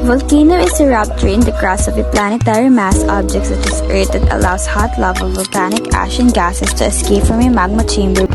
Volcano is a rupture in the crust of a planetary mass object such as Earth that allows hot lava, volcanic ash, and gases to escape from a magma chamber.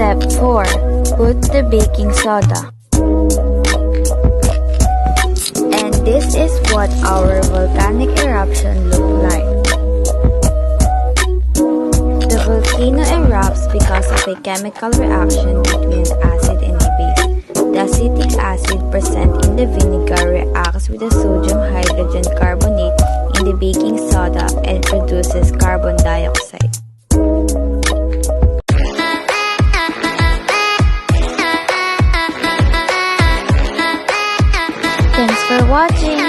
Step 4. Put the baking soda. And this is what our volcanic eruption looked like. The volcano erupts because of a chemical reaction between acid and the base. The acetic acid present in the vinegar reacts with the sodium hydrogen carbonate in the baking soda and produces carbon dioxide. Thanks for watching.